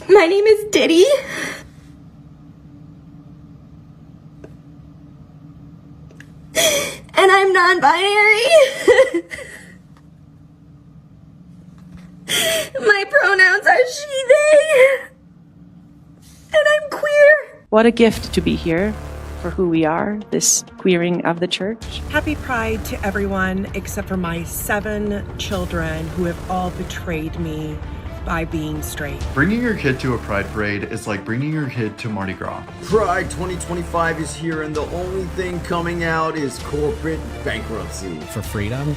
My name is Diddy. And I'm non-binary. My pronouns are she, they. And I'm queer. What a gift to be here for who we are, this queering of the church. Happy Pride to everyone except for my 7 children who have all betrayed me by being straight. Bringing your kid to a Pride parade is like bringing your kid to Mardi Gras. Pride 2025 is here, and the only thing coming out is corporate bankruptcy. For freedom,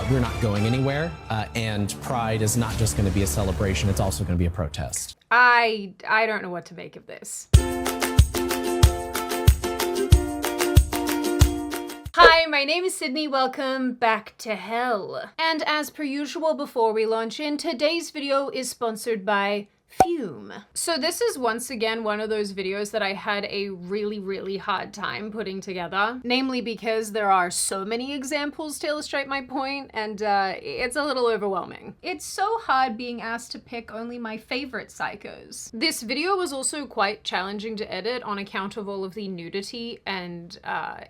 we're not going anywhere, and Pride is not just going to be a celebration, it's also going to be a protest. I don't know what to make of this. Hi, my name is Sydney. Welcome back to hell. And as per usual, before we launch in, today's video is sponsored by Fume. So this is once again one of those videos that I had a really hard time putting together, namely because there are so many examples to illustrate my point, and it's a little overwhelming. It's so hard being asked to pick only my favorite psychos. This video was also quite challenging to edit on account of all of the nudity and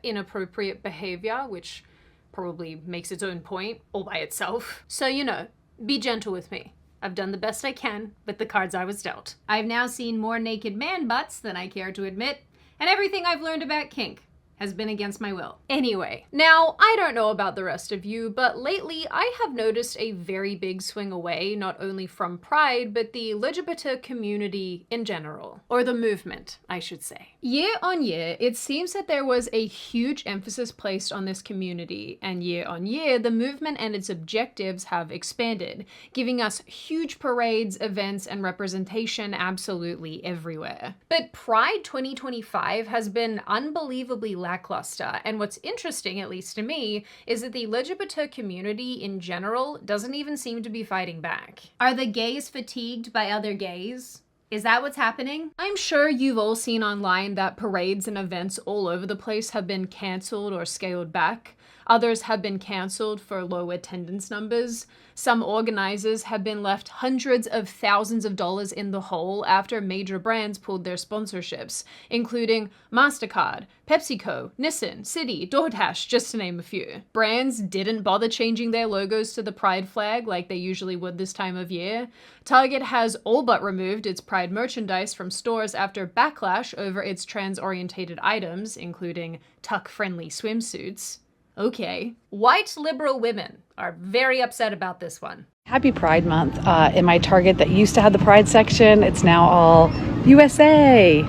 inappropriate behavior, which probably makes its own point all by itself. So, you know, be gentle with me. I've done the best I can with the cards I was dealt. I've now seen more naked man butts than I care to admit, and everything I've learned about kink has been against my will. Anyway, now I don't know about the rest of you, but lately I have noticed a very big swing away, not only from Pride, but the LGBT community in general. Or the movement, I should say. Year on year, it seems that there was a huge emphasis placed on this community, and year on year, the movement and its objectives have expanded, giving us huge parades, events, and representation absolutely everywhere. But Pride 2025 has been unbelievably lackluster, and what's interesting, at least to me, is that the LGBT community in general doesn't even seem to be fighting back. Are the gays fatigued by other gays? Is that what's happening? I'm sure you've all seen online that parades and events all over the place have been cancelled or scaled back. Others have been cancelled for low attendance numbers. Some organizers have been left hundreds of thousands of dollars in the hole after major brands pulled their sponsorships, including MasterCard, PepsiCo, Nissan, Citi, DoorDash, just to name a few. Brands didn't bother changing their logos to the Pride flag like they usually would this time of year. Target has all but removed its Pride merchandise from stores after backlash over its trans-orientated items, including tuck-friendly swimsuits. Okay. White liberal women are very upset about this one. Happy Pride Month. In my Target that used to have the Pride section, it's now all USA.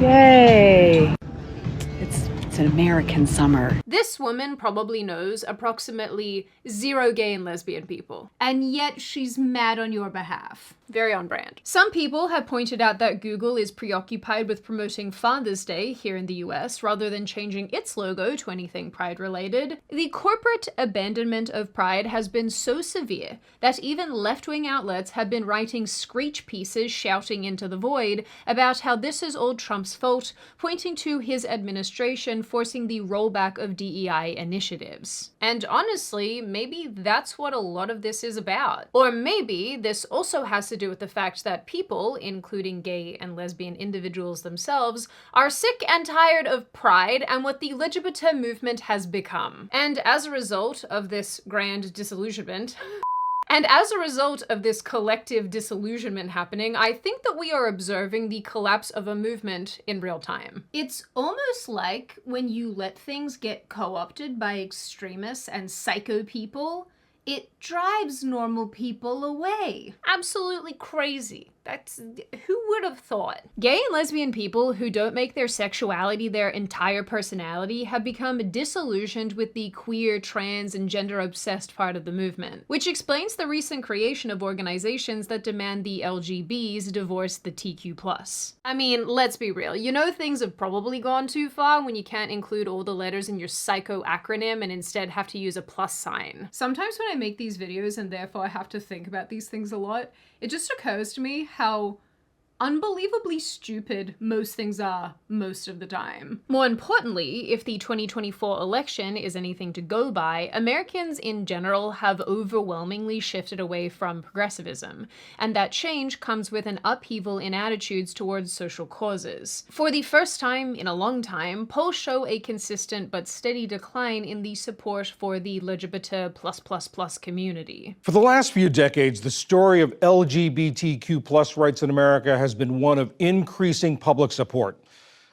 Yay. It's an American summer. This woman probably knows approximately 0 gay and lesbian people, and yet she's mad on your behalf. Very on brand. Some people have pointed out that Google is preoccupied with promoting Father's Day here in the US rather than changing its logo to anything Pride related. The corporate abandonment of Pride has been so severe that even left-wing outlets have been writing screech pieces shouting into the void about how this is all Trump's fault, pointing to his administration forcing the rollback of DEI initiatives. And honestly, maybe that's what a lot of this is about. Or maybe this also has to do with the fact that people, including gay and lesbian individuals themselves, are sick and tired of Pride and what the LGBT movement has become. And as a result of this grand disillusionment, and as a result of this collective disillusionment happening, I think that we are observing the collapse of a movement in real time. It's almost like when you let things get co-opted by extremists and psycho people, it drives normal people away. Absolutely crazy. Who would have thought? Gay and lesbian people who don't make their sexuality their entire personality have become disillusioned with the queer, trans, and gender-obsessed part of the movement, which explains the recent creation of organizations that demand the LGBs divorce the TQ+. I mean, let's be real. You know things have probably gone too far when you can't include all the letters in your psycho acronym and instead have to use a plus sign. Sometimes when I make these videos and therefore I have to think about these things a lot, it just occurs to me how unbelievably stupid most things are most of the time. More importantly, if the 2024 election is anything to go by, Americans in general have overwhelmingly shifted away from progressivism, and that change comes with an upheaval in attitudes towards social causes. For the first time in a long time, polls show a consistent but steady decline in the support for the LGBT+++ community. For the last few decades, the story of LGBTQ+ rights in America has been one of increasing public support.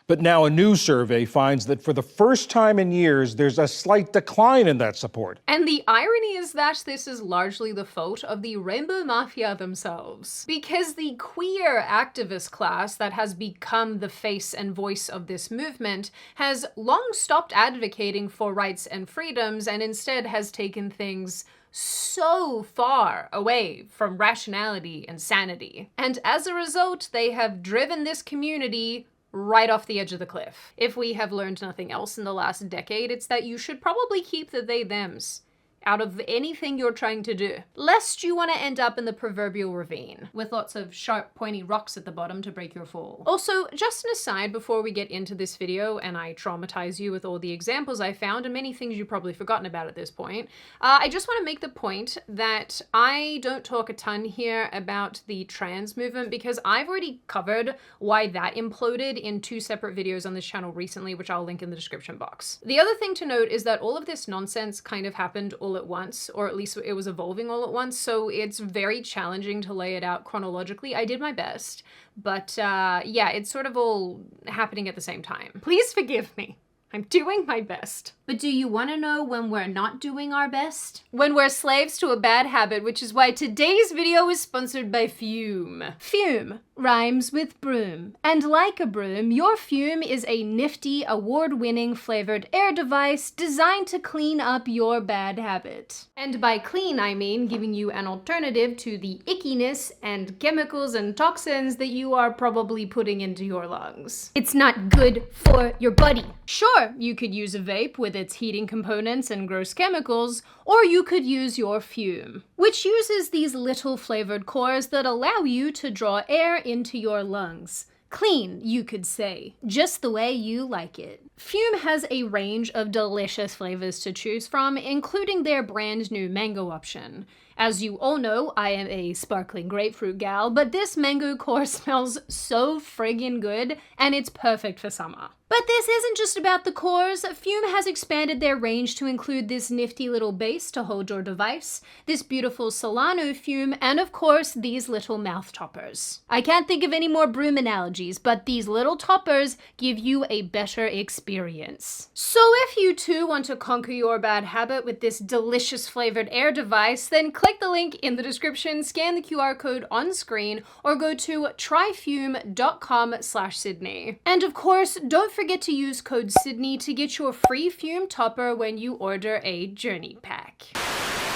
But now a new survey finds that for the first time in years, there's a slight decline in that support. And the irony is that this is largely the fault of the Rainbow Mafia themselves. Because the queer activist class that has become the face and voice of this movement has long stopped advocating for rights and freedoms and instead has taken things so far away from rationality and sanity. And as a result, they have driven this community right off the edge of the cliff. If we have learned nothing else in the last decade, it's that you should probably keep the they-thems out of anything you're trying to do, lest you want to end up in the proverbial ravine with lots of sharp, pointy rocks at the bottom to break your fall. Also, just an aside before we get into this video and I traumatize you with all the examples I found and many things you've probably forgotten about at this point, I just want to make the point that I don't talk a ton here about the trans movement because I've already covered why that imploded in 2 separate videos on this channel recently, which I'll link in the description box. The other thing to note is that all of this nonsense kind of happened all at once, or at least it was evolving all at once, so it's very challenging to lay it out chronologically. I did my best, but yeah, it's sort of all happening at the same time. Please forgive me. I'm doing my best. But do you want to know when we're not doing our best? When we're slaves to a bad habit, which is why today's video is sponsored by Fume. Fume rhymes with broom. And like a broom, your Fume is a nifty, award-winning flavored air device designed to clean up your bad habit. And by clean, I mean giving you an alternative to the ickiness and chemicals and toxins that you are probably putting into your lungs. It's not good for your body. Sure, you could use a vape with its heating components and gross chemicals, or you could use your Fume, which uses these little flavored cores that allow you to draw air into your lungs. Clean, you could say, just the way you like it. Fume has a range of delicious flavors to choose from, including their brand new mango option. As you all know, I am a sparkling grapefruit gal, but this mango core smells so friggin' good, and it's perfect for summer. But this isn't just about the cores. Fume has expanded their range to include this nifty little base to hold your device, this beautiful Solano fume, and of course, these little mouth toppers. I can't think of any more broom analogies, but these little toppers give you a better experience. So if you too want to conquer your bad habit with this delicious flavored air device, then click the link in the description, scan the QR code on screen, or go to tryfume.com/Sydney. And of course, don't forget to use code Sydney to get your free Fume topper when you order a journey pack.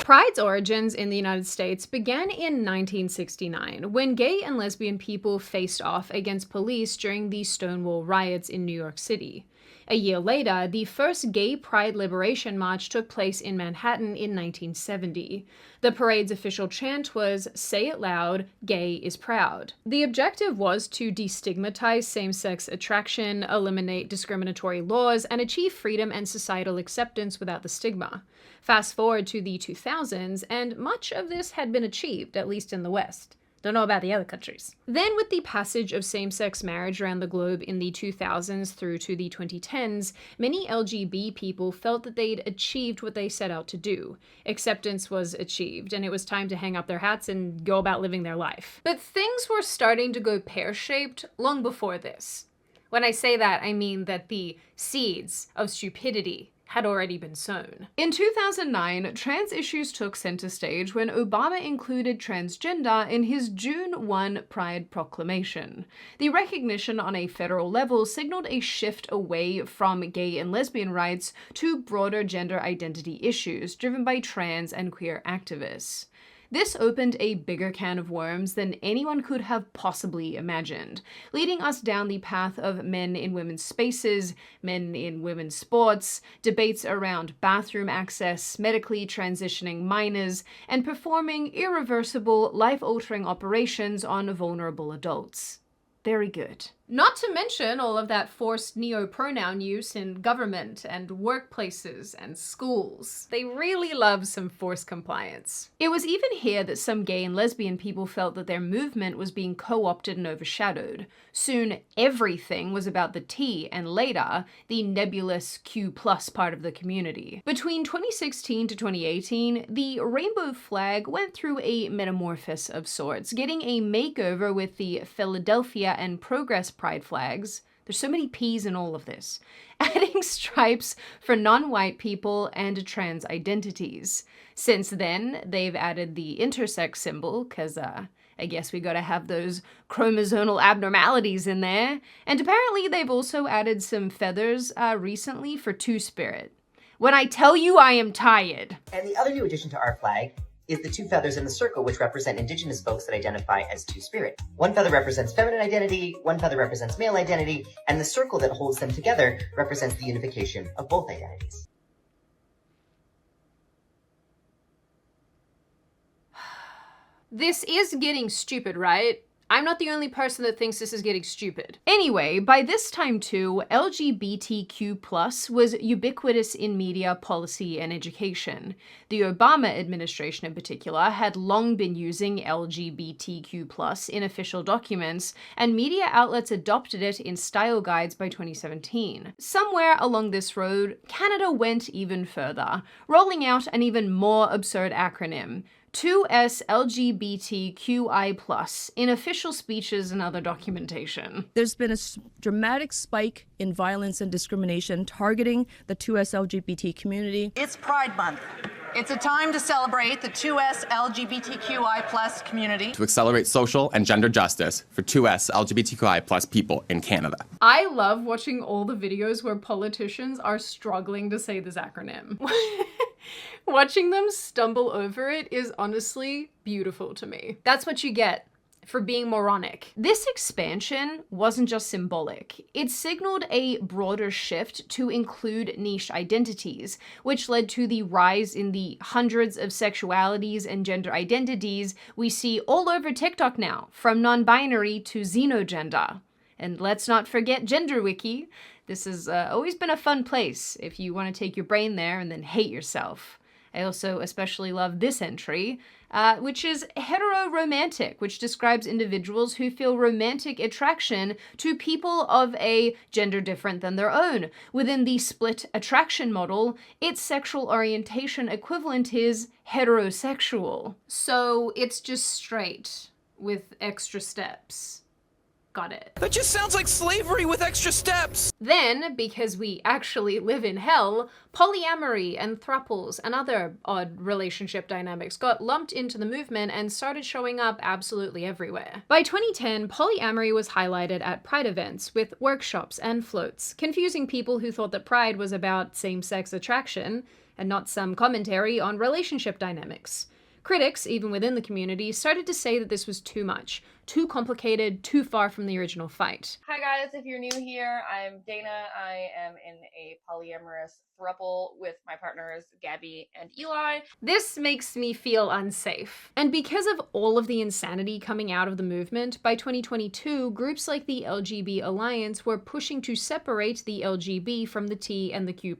Pride's origins in the United States began in 1969, when gay and lesbian people faced off against police during the Stonewall riots in New York City. A year later, the first Gay Pride Liberation March took place in Manhattan in 1970. The parade's official chant was, "Say it loud, gay is proud." The objective was to destigmatize same-sex attraction, eliminate discriminatory laws, and achieve freedom and societal acceptance without the stigma. Fast forward to the 2000s, and much of this had been achieved, at least in the West. Don't know about the other countries. Then with the passage of same-sex marriage around the globe in the 2000s through to the 2010s, many LGB people felt that they'd achieved what they set out to do. Acceptance was achieved, and it was time to hang up their hats and go about living their life. But things were starting to go pear-shaped long before this. When I say that, I mean that the seeds of stupidity had already been sown. In 2009, trans issues took center stage when Obama included transgender in his June 1 Pride proclamation. The recognition on a federal level signaled a shift away from gay and lesbian rights to broader gender identity issues driven by trans and queer activists. This opened a bigger can of worms than anyone could have possibly imagined, leading us down the path of men in women's spaces, men in women's sports, debates around bathroom access, medically transitioning minors, and performing irreversible, life-altering operations on vulnerable adults. Very good. Not to mention all of that forced neo-pronoun use in government and workplaces and schools. They really love some forced compliance. It was even here that some gay and lesbian people felt that their movement was being co-opted and overshadowed. Soon, everything was about the T and later, the nebulous Q+ part of the community. Between 2016 to 2018, the rainbow flag went through a metamorphosis of sorts, getting a makeover with the Philadelphia and Progress Pride flags. There's so many P's in all of this. Adding stripes for non-white people and trans identities. Since then, they've added the intersex symbol, because I guess we gotta have those chromosomal abnormalities in there. And apparently they've also added some feathers recently for Two-Spirit. When I tell you I am tired. And the other new addition to our flag is the two feathers in the circle, which represent Indigenous folks that identify as Two-Spirit. One feather represents feminine identity, one feather represents male identity, and the circle that holds them together represents the unification of both identities. This is getting stupid, right? I'm not the only person that thinks this is getting stupid. Anyway, by this time too, LGBTQ+ was ubiquitous in media, policy, and education. The Obama administration in particular had long been using LGBTQ+ in official documents, and media outlets adopted it in style guides by 2017. Somewhere along this road, Canada went even further, rolling out an even more absurd acronym, 2S LGBTQI+, in official speeches and other documentation. There's been a dramatic spike in violence and discrimination targeting the 2S LGBT community. It's Pride Month. It's a time to celebrate the 2S LGBTQI+ community. To accelerate social and gender justice for 2S LGBTQI+ people in Canada. I love watching all the videos where politicians are struggling to say this acronym. Watching them stumble over it is honestly beautiful to me. That's what you get for being moronic. This expansion wasn't just symbolic. It signaled a broader shift to include niche identities, which led to the rise in the hundreds of sexualities and gender identities we see all over TikTok now, from non-binary to xenogender. And let's not forget GenderWiki. This has always been a fun place if you want to take your brain there and then hate yourself. I also especially love this entry, which is heteroromantic, which describes individuals who feel romantic attraction to people of a gender different than their own. Within the split attraction model, its sexual orientation equivalent is heterosexual. So it's just straight with extra steps. Got it. That just sounds like slavery with extra steps! Then, because we actually live in hell, polyamory and thruples and other odd relationship dynamics got lumped into the movement and started showing up absolutely everywhere. By 2010, polyamory was highlighted at Pride events with workshops and floats, confusing people who thought that Pride was about same-sex attraction and not some commentary on relationship dynamics. Critics, even within the community, started to say that this was too much, too complicated, too far from the original fight. Hi guys, if you're new here, I'm Dana. I am in a polyamorous throuple with my partners Gabby and Eli. This makes me feel unsafe. And because of all of the insanity coming out of the movement, by 2022, groups like the LGB Alliance were pushing to separate the LGB from the T and the Q+,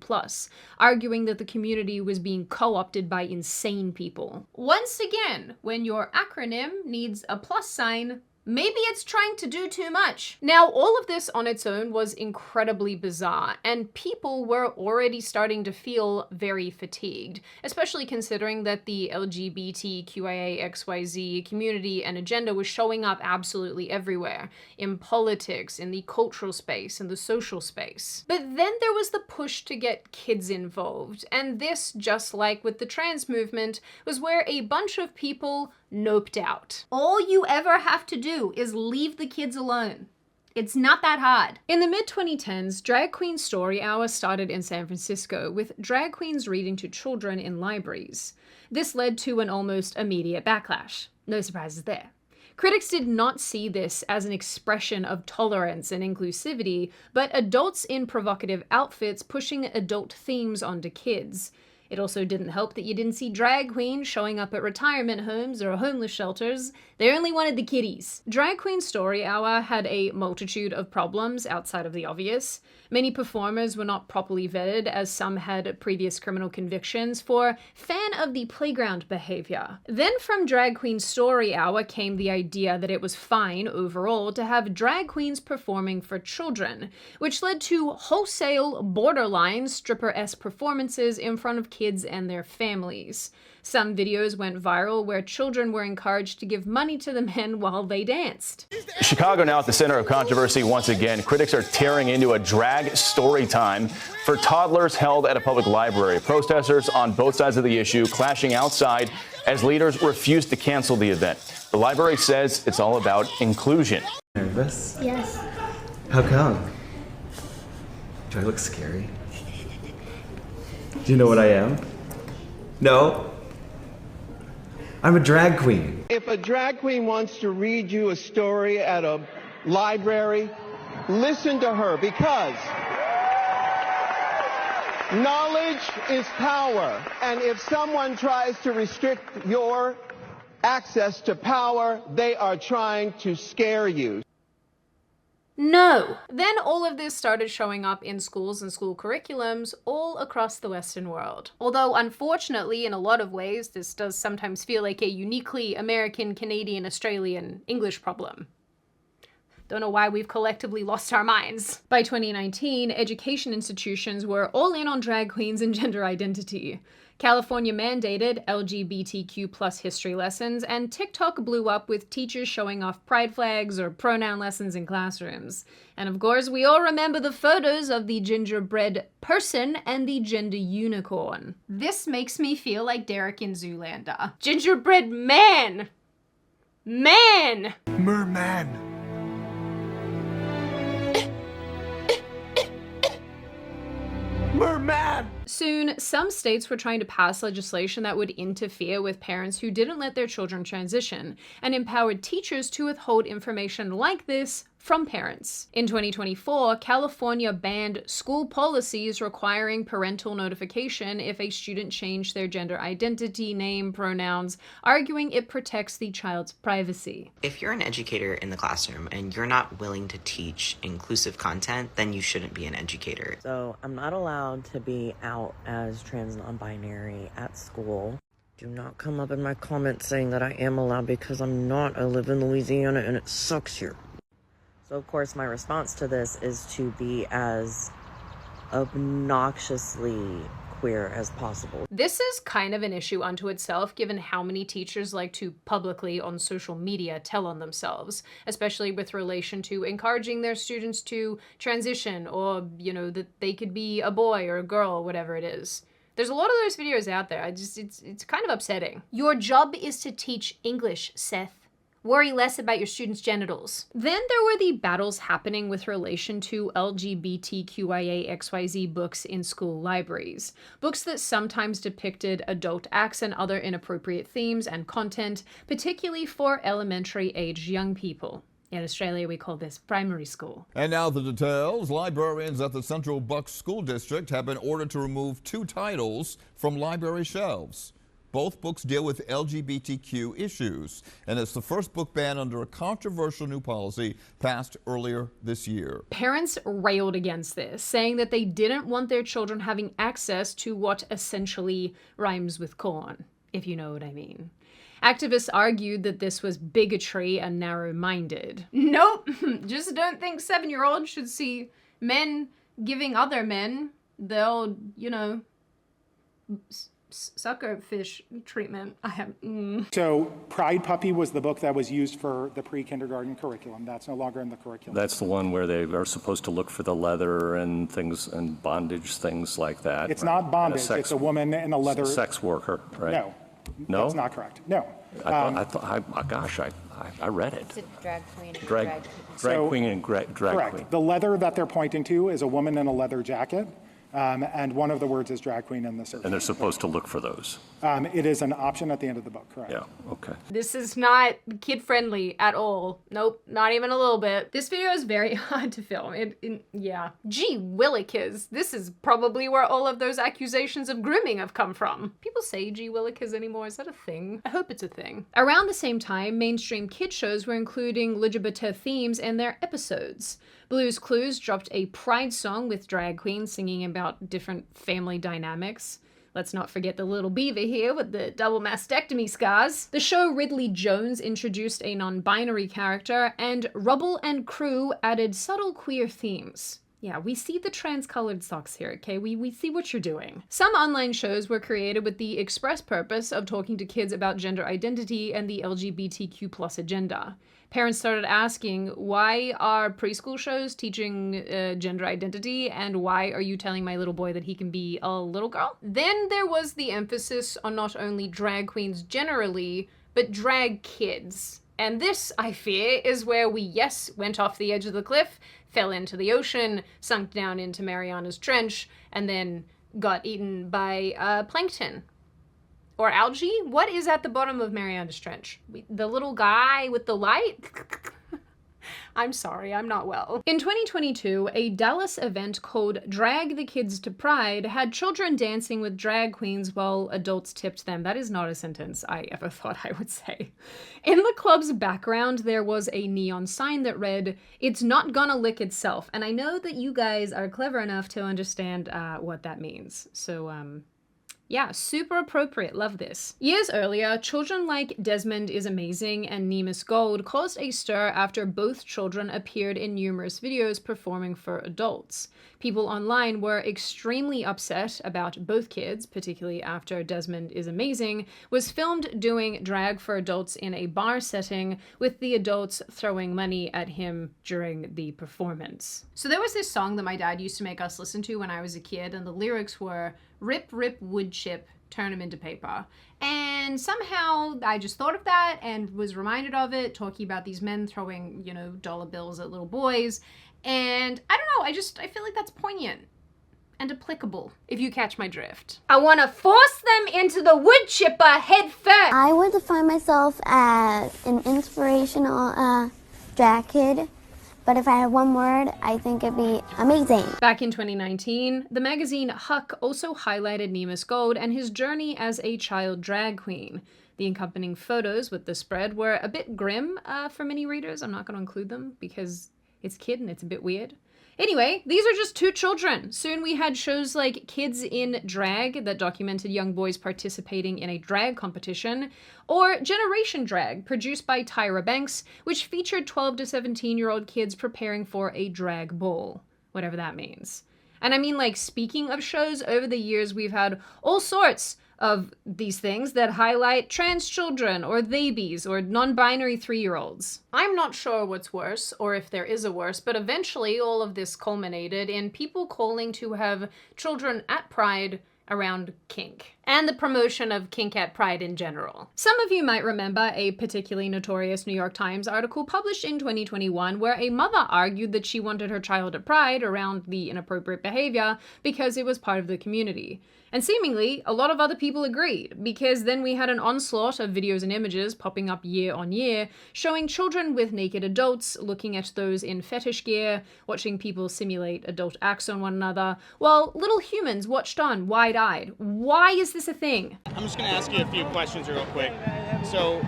arguing that the community was being co-opted by insane people. Once again, when your acronym needs a plus sign, maybe it's trying to do too much. Now, all of this on its own was incredibly bizarre, and people were already starting to feel very fatigued, especially considering that the LGBTQIAXYZ community and agenda was showing up absolutely everywhere, in politics, in the cultural space, in the social space. But then there was the push to get kids involved, and this, just like with the trans movement, was where a bunch of people noped out. All you ever have to do is leave the kids alone. It's not that hard. In the mid-2010s, Drag Queen Story Hour started in San Francisco, with drag queens reading to children in libraries. This led to an almost immediate backlash. No surprises there. Critics did not see this as an expression of tolerance and inclusivity, but adults in provocative outfits pushing adult themes onto kids. It also didn't help that you didn't see drag queens showing up at retirement homes or homeless shelters. They only wanted the kiddies. Drag Queen Story Hour had a multitude of problems outside of the obvious. Many performers were not properly vetted, as some had previous criminal convictions for fan of the playground behavior. Then from Drag Queen Story Hour came the idea that it was fine overall to have drag queens performing for children, which led to wholesale, borderline stripper-esque performances in front of kids and their families. Some videos went viral where children were encouraged to give money to the men while they danced. Chicago now at the center of controversy once again. Critics are tearing into a drag story time for toddlers held at a public library. Protesters on both sides of the issue clashing outside as leaders refuse to cancel the event. The library says it's all about inclusion. Nervous? Yes. How come? Do I look scary? Do you know what I am? No? I'm a drag queen. If a drag queen wants to read you a story at a library, listen to her, because knowledge is power. And if someone tries to restrict your access to power, they are trying to scare you. No! Then all of this started showing up in schools and school curriculums all across the Western world. Although, unfortunately, in a lot of ways, this does sometimes feel like a uniquely American, Canadian, Australian English problem. Don't know why we've collectively lost our minds. By 2019, education institutions were all in on drag queens and gender identity. California mandated LGBTQ+ history lessons, and TikTok blew up with teachers showing off pride flags or pronoun lessons in classrooms. And of course, we all remember the photos of the gingerbread person and the gender unicorn. This makes me feel like Derek in Zoolander. Gingerbread man! Man! Merman. Merman! Soon, some states were trying to pass legislation that would interfere with parents who didn't let their children transition, and empowered teachers to withhold information like this from parents. In 2024, California banned school policies requiring parental notification if a student changed their gender identity, name, pronouns, arguing it protects the child's privacy. If you're an educator in the classroom and you're not willing to teach inclusive content, then you shouldn't be an educator. So I'm not allowed to be out as trans non-binary at school. Do not come up in my comments saying that I am allowed, because I'm not. I live in Louisiana and it sucks here. So of course my response to this is to be as obnoxiously queer as possible. This is kind of an issue unto itself, given how many teachers like to publicly on social media tell on themselves, especially with relation to encouraging their students to transition, or, you know, that they could be a boy or a girl, whatever it is. There's a lot of those videos out there. It's kind of upsetting. Your job is to teach English, Seth. Worry less about your students' genitals. Then there were the battles happening with relation to LGBTQIA/XYZ books in school libraries. Books that sometimes depicted adult acts and other inappropriate themes and content, particularly for elementary-aged young people. In Australia, we call this primary school. And now the details. Librarians at the Central Bucks School District have been ordered to remove 2 titles from library shelves. Both books deal with LGBTQ issues, and it's the first book ban under a controversial new policy passed earlier this year. Parents railed against this, saying that they didn't want their children having access to what essentially rhymes with corn, if you know what I mean. Activists argued that this was bigotry and narrow-minded. Nope, just don't think 7-year-olds should see men giving other men the old, you know, suckerfish treatment. So Pride Puppy was the book that was used for the pre-kindergarten curriculum. That's no longer in the curriculum. That's the one where they are supposed to look for the leather and things and bondage, things like that. It's not bondage. It's a woman in a leather. Sex worker, right? No. No? That's not correct. No. Gosh, I read it. It's a drag queen and drag queen and drag correct. queen. The leather that they're pointing to is a woman in a leather jacket. And one of the words is drag queen in the survey. And they're supposed to look for those. It is an option at the end of the book, correct? Yeah, okay. This is not kid-friendly at all. Nope, not even a little bit. This video is very hard to film. Yeah. Gee willikers, this is probably where all of those accusations of grooming have come from. People say gee willikers anymore, is that a thing? I hope it's a thing. Around the same time, mainstream kid shows were including LGBT themes in their episodes. Blue's Clues dropped a pride song with drag queens singing about different family dynamics. Let's not forget the little beaver here with the double mastectomy scars. The show Ridley Jones introduced a non-binary character, and Rubble and Crew added subtle queer themes. Yeah, we see the trans-colored socks here, okay? We see what you're doing. Some online shows were created with the express purpose of talking to kids about gender identity and the LGBTQ+ agenda. Parents started asking, why are preschool shows teaching gender identity, and why are you telling my little boy that he can be a little girl? Then there was the emphasis on not only drag queens generally, but drag kids. And this, I fear, is where we, yes, went off the edge of the cliff, fell into the ocean, sunk down into Mariana's Trench, and then got eaten by plankton. Or algae? What is at the bottom of Mariana's Trench? The little guy with the light? I'm sorry, I'm not well. In 2022, a Dallas event called Drag the Kids to Pride had children dancing with drag queens while adults tipped them. That is not a sentence I ever thought I would say. In the club's background, there was a neon sign that read, "It's not gonna lick itself." And I know that you guys are clever enough to understand what that means. So, yeah, super appropriate, love this. Years earlier, children like Desmond is Amazing and Nemus Gold caused a stir after both children appeared in numerous videos performing for adults. People online were extremely upset about both kids, particularly after Desmond is Amazing was filmed doing drag for adults in a bar setting, with the adults throwing money at him during the performance. So there was this song that my dad used to make us listen to when I was a kid, and the lyrics were, "Rip, rip, wood chip, turn them into paper." And somehow I just thought of that and was reminded of it, talking about these men throwing, you know, dollar bills at little boys. And I don't know, I feel like that's poignant and applicable, if you catch my drift. I want to force them into the wood chipper head first. I would define myself as an inspirational drag kid. But if I had one word, I think it'd be amazing. Back in 2019, the magazine Huck also highlighted Nemus Gold and his journey as a child drag queen. The accompanying photos with the spread were a bit grim for many readers. I'm not going to include them because it's kid and it's a bit weird. Anyway, these are just two children. Soon we had shows like Kids in Drag that documented young boys participating in a drag competition, or Generation Drag, produced by Tyra Banks, which featured 12 to 17-year-old kids preparing for a drag ball, whatever that means. And I mean, like, speaking of shows, over the years we've had all sorts of these things that highlight trans children or babies or non-binary 3-year-olds. I'm not sure what's worse or if there is a worse, but eventually all of this culminated in people calling to have children at Pride around kink, and the promotion of kink at Pride in general. Some of you might remember a particularly notorious New York Times article published in 2021 where a mother argued that she wanted her child at Pride around the inappropriate behavior because it was part of the community. And seemingly, a lot of other people agreed, because then we had an onslaught of videos and images popping up year on year, showing children with naked adults looking at those in fetish gear, watching people simulate adult acts on one another, while little humans watched on wide-eyed. Why is this a thing? I'm just gonna ask you a few questions real quick. So,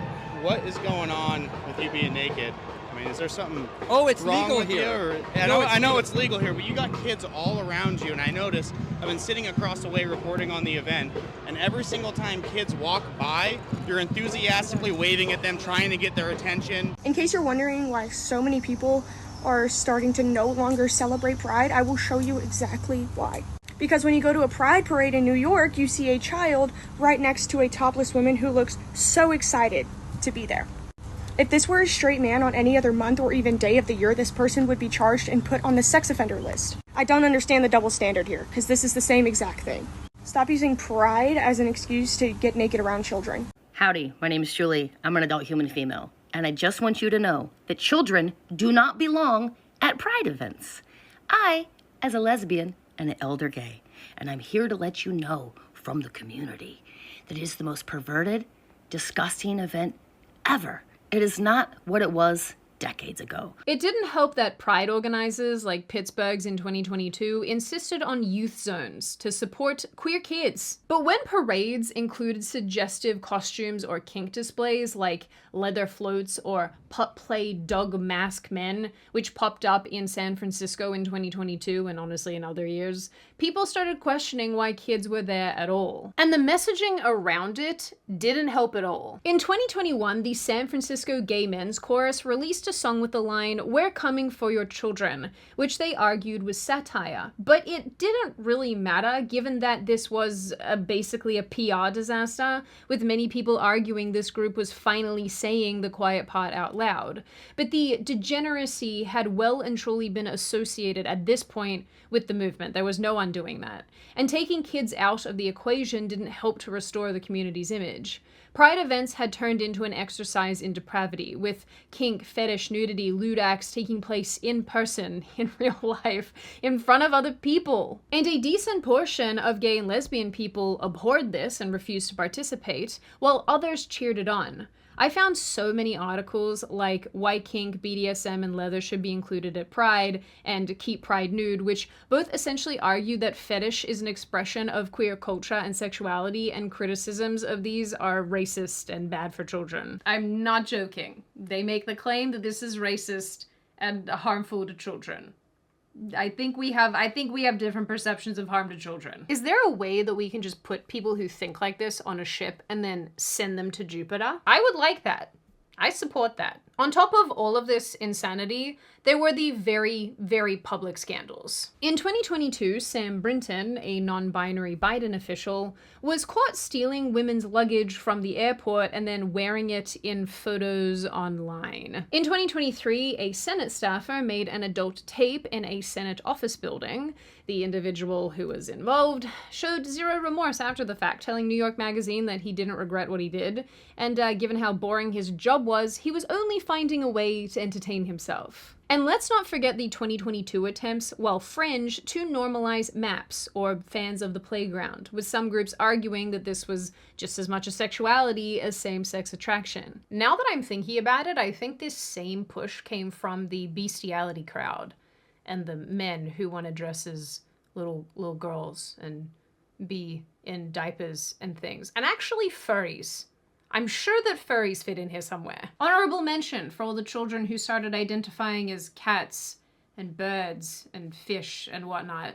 what is going on with you being naked? I mean, is there something it's wrong legal with here. You, or, I know it's legal here, but you got kids all around you, and I noticed I've been sitting across the way reporting on the event, and every single time kids walk by, you're enthusiastically waving at them, trying to get their attention. In case you're wondering why so many people are starting to no longer celebrate Pride, I will show you exactly why. Because when you go to a Pride parade in New York, you see a child right next to a topless woman who looks so excited to be there. If this were a straight man on any other month or even day of the year, this person would be charged and put on the sex offender list. I don't understand the double standard here, because this is the same exact thing. Stop using Pride as an excuse to get naked around children. Howdy, my name is Julie. I'm an adult human female, and I just want you to know that children do not belong at Pride events. I, as a lesbian and an elder gay, And I'm here to let you know from the community that it is the most perverted, disgusting event ever. It is not what it was decades ago. It didn't help that Pride organizers like Pittsburgh's in 2022 insisted on youth zones to support queer kids. But when parades included suggestive costumes or kink displays like leather floats or pup play dog mask men, which popped up in San Francisco in 2022 and honestly in other years, people started questioning why kids were there at all. And the messaging around it didn't help at all. In 2021, the San Francisco Gay Men's Chorus released a song with the line, "We're coming for your children," which they argued was satire. But it didn't really matter, given that this was basically a PR disaster, with many people arguing this group was finally saying the quiet part out loud. But the degeneracy had well and truly been associated at this point with the movement. There was no undoing that. And taking kids out of the equation didn't help to restore the community's image. Pride events had turned into an exercise in depravity, with kink, fetish, nudity, lewd acts taking place in person, in real life, in front of other people. And a decent portion of gay and lesbian people abhorred this and refused to participate, while others cheered it on. I found so many articles like why kink, BDSM, and leather should be included at Pride and Keep Pride Nude, which both essentially argue that fetish is an expression of queer culture and sexuality, and criticisms of these are racist and bad for children. I'm not joking. They make the claim that this is racist and harmful to children. I think we have different perceptions of harm to children. Is there a way that we can just put people who think like this on a ship and then send them to Jupiter? I would like that. I support that. On top of all of this insanity, there were the very, very public scandals. In 2022, Sam Brinton, a non-binary Biden official, was caught stealing women's luggage from the airport and then wearing it in photos online. In 2023, a Senate staffer made an adult tape in a Senate office building. The individual who was involved showed zero remorse after the fact, telling New York Magazine that he didn't regret what he did, and given how boring his job was, he was only finding a way to entertain himself. And let's not forget the 2022 attempts, while fringe, to normalize MAPS, or fans of the playground, with some groups arguing that this was just as much a sexuality as same-sex attraction. Now that I'm thinking about it, I think this same push came from the bestiality crowd, and the men who want to dress as little girls and be in diapers and things. And actually furries. I'm sure that furries fit in here somewhere. Honorable mention for all the children who started identifying as cats and birds and fish and whatnot.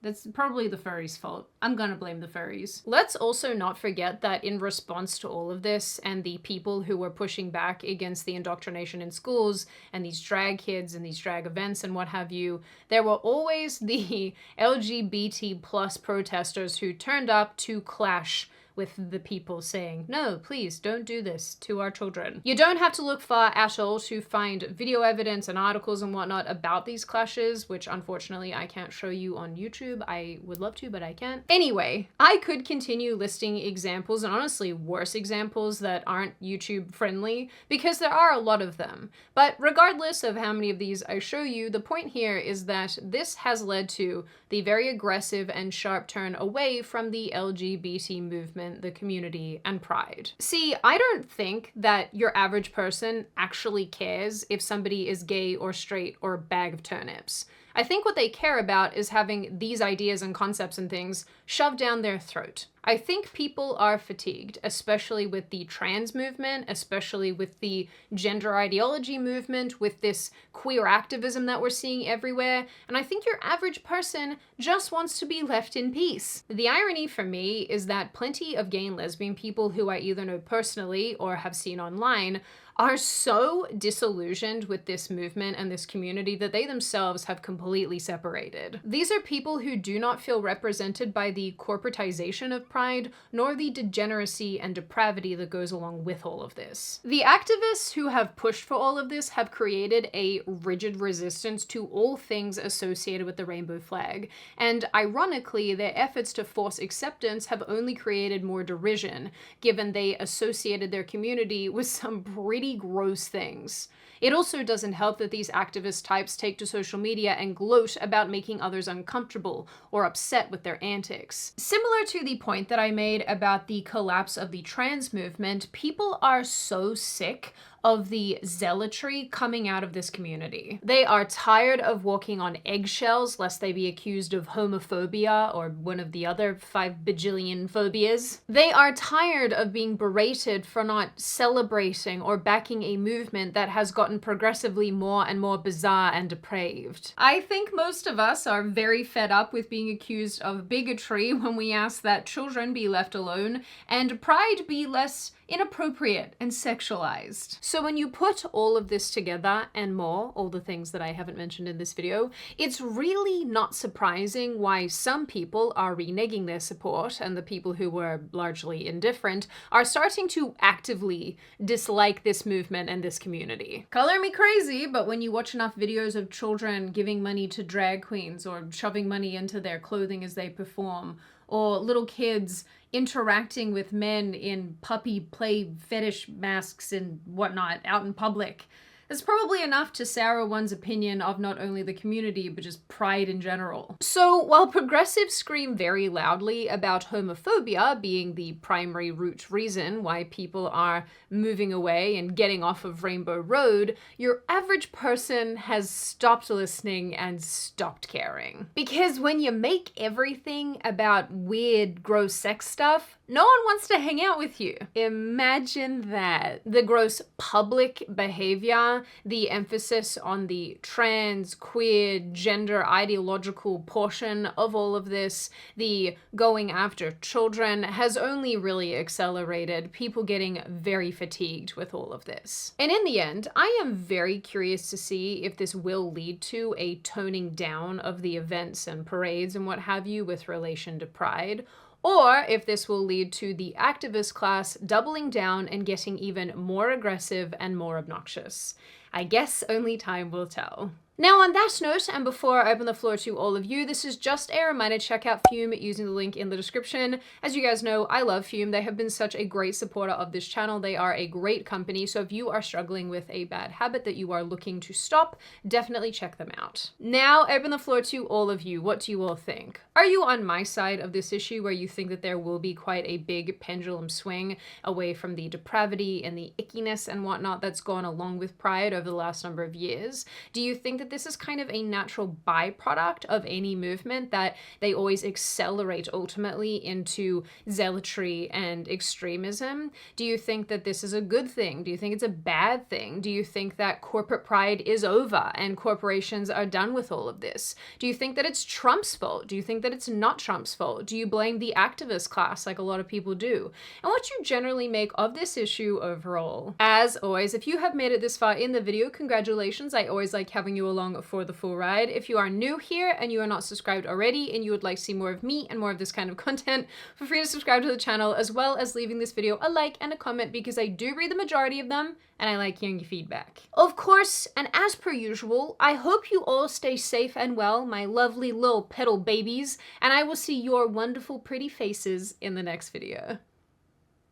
That's probably the furries' fault. I'm gonna blame the furries. Let's also not forget that in response to all of this and the people who were pushing back against the indoctrination in schools and these drag kids and these drag events and what have you, there were always the LGBT plus protesters who turned up to clash with the people saying, no, please don't do this to our children. You don't have to look far at all to find video evidence and articles and whatnot about these clashes, which unfortunately I can't show you on YouTube. I would love to, but I can't. Anyway, I could continue listing examples, and honestly worse examples that aren't YouTube friendly, because there are a lot of them. But regardless of how many of these I show you, the point here is that this has led to the very aggressive and sharp turn away from the LGBT movement, the community, and Pride. See, I don't think that your average person actually cares if somebody is gay or straight or a bag of turnips. I think what they care about is having these ideas and concepts and things shoved down their throat. I think people are fatigued, especially with the trans movement, especially with the gender ideology movement, with this queer activism that we're seeing everywhere, and I think your average person just wants to be left in peace. The irony for me is that plenty of gay and lesbian people who I either know personally or have seen online are so disillusioned with this movement and this community that they themselves have completely separated. These are people who do not feel represented by the corporatization of Pride, nor the degeneracy and depravity that goes along with all of this. The activists who have pushed for all of this have created a rigid resistance to all things associated with the rainbow flag, and ironically, their efforts to force acceptance have only created more derision, given they associated their community with some pretty pretty gross things. It also doesn't help that these activist types take to social media and gloat about making others uncomfortable or upset with their antics. Similar to the point that I made about the collapse of the trans movement, people are so sick of the zealotry coming out of this community. They are tired of walking on eggshells lest they be accused of homophobia or one of the other 5 bajillion phobias. They are tired of being berated for not celebrating or backing a movement that has gotten progressively more and more bizarre and depraved. I think most of us are very fed up with being accused of bigotry when we ask that children be left alone and pride be less inappropriate and sexualized. So when you put all of this together and more, all the things that I haven't mentioned in this video, it's really not surprising why some people are reneging their support and the people who were largely indifferent are starting to actively dislike this movement and this community. Color me crazy, but when you watch enough videos of children giving money to drag queens or shoving money into their clothing as they perform, or little kids interacting with men in puppy play fetish masks and whatnot out in public, it's probably enough to sour one's opinion of not only the community, but just pride in general. So while progressives scream very loudly about homophobia being the primary root reason why people are moving away and getting off of Rainbow Road, your average person has stopped listening and stopped caring. Because when you make everything about weird, gross sex stuff, no one wants to hang out with you. Imagine that. The gross public behavior, the emphasis on the trans, queer, gender ideological portion of all of this, the going after children has only really accelerated people getting very fatigued with all of this. And in the end, I am very curious to see if this will lead to a toning down of the events and parades and what have you with relation to Pride, or if this will lead to the activist class doubling down and getting even more aggressive and more obnoxious. I guess only time will tell. Now on that note, and before I open the floor to all of you, this is just a reminder to check out Fume using the link in the description. As you guys know, I love Fume. They have been such a great supporter of this channel. They are a great company, so if you are struggling with a bad habit that you are looking to stop, definitely check them out. Now, open the floor to all of you. What do you all think? Are you on my side of this issue where you think that there will be quite a big pendulum swing away from the depravity and the ickiness and whatnot that's gone along with Pride over the last number of years? Do you think that this is kind of a natural byproduct of any movement, that they always accelerate ultimately into zealotry and extremism? Do you think that this is a good thing? Do you think it's a bad thing? Do you think that corporate pride is over and corporations are done with all of this? Do you think that it's Trump's fault? Do you think that it's not Trump's fault? Do you blame the activist class like a lot of people do? And what do you generally make of this issue overall? As always, if you have made it this far in the video, congratulations. I always like having you along for the full ride. If you are new here and you are not subscribed already and you would like to see more of me and more of this kind of content, feel free to subscribe to the channel, as well as leaving this video a like and a comment, because I do read the majority of them and I like hearing your feedback. Of course, and as per usual, I hope you all stay safe and well, my lovely little petal babies, and I will see your wonderful pretty faces in the next video.